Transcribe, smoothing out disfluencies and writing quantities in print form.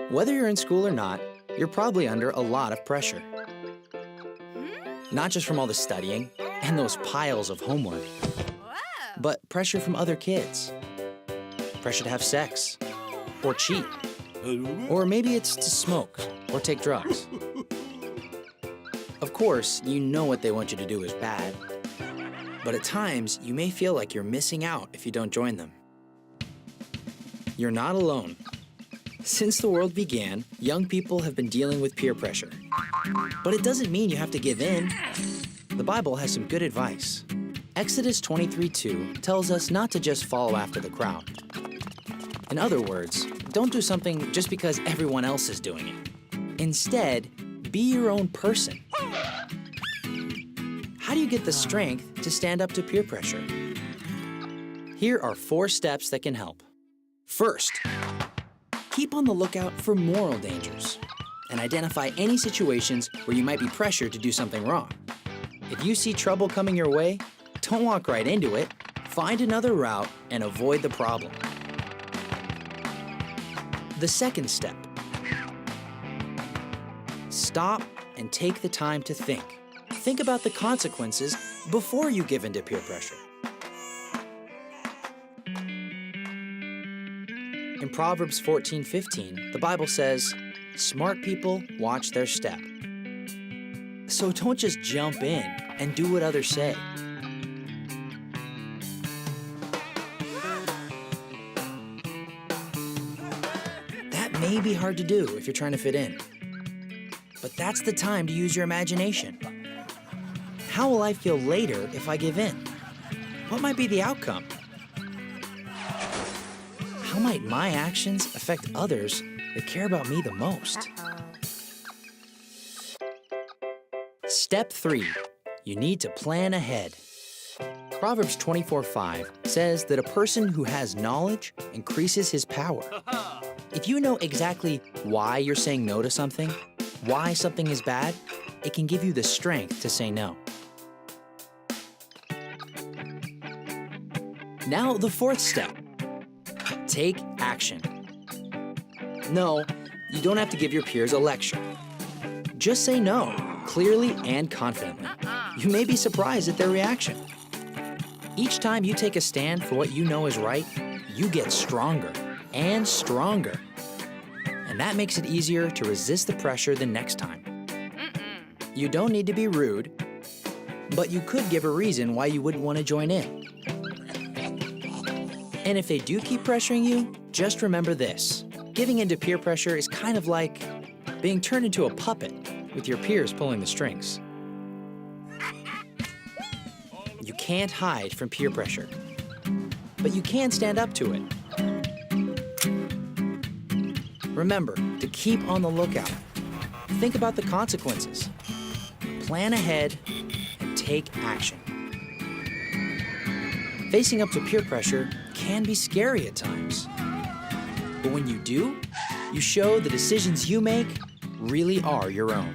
Whether you're in school or not, you're probably under a lot of pressure. Not just from all the studying and those piles of homework, but pressure from other kids. Pressure to have sex, or cheat, or maybe it's to smoke or take drugs. Of course, you know what they want you to do is bad, but at times you may feel like you're missing out if you don't join them. You're not alone. Since the world began, young people have been dealing with peer pressure. But it doesn't mean you have to give in. The Bible has some good advice. Exodus 23:2 tells us not to just follow after the crowd. In other words, don't do something just because everyone else is doing it. Instead, be your own person. How do you get the strength to stand up to peer pressure? Here are 4 steps that can help. First, keep on the lookout for moral dangers and identify any situations where you might be pressured to do something wrong. If you see trouble coming your way, don't walk right into it. Find another route and avoid the problem. The second step, stop and take the time to think. Think about the consequences before you give in to peer pressure. In Proverbs 14:15, the Bible says, "Smart people watch their step." So don't just jump in and do what others say. That may be hard to do if you're trying to fit in. But that's the time to use your imagination. How will I feel later if I give in? What might be the outcome? How might my actions affect others that care about me the most? Step 3, you need to plan ahead. Proverbs 24:5 says that a person who has knowledge increases his power. If you know exactly why you're saying no to something, why something is bad, it can give you the strength to say no. Now, the 4th step. Take action. No, you don't have to give your peers a lecture. Just say no, clearly and confidently. You may be surprised at their reaction. Each time you take a stand for what you know is right, you get stronger and stronger. And that makes it easier to resist the pressure the next time. You don't need to be rude, but you could give a reason why you wouldn't want to join in. And if they do keep pressuring you, just remember this. Giving in to peer pressure is kind of like being turned into a puppet with your peers pulling the strings. You can't hide from peer pressure, but you can stand up to it. Remember to keep on the lookout. Think about the consequences. Plan ahead and take action. Facing up to peer pressure can be scary at times. But when you do, you show the decisions you make really are your own.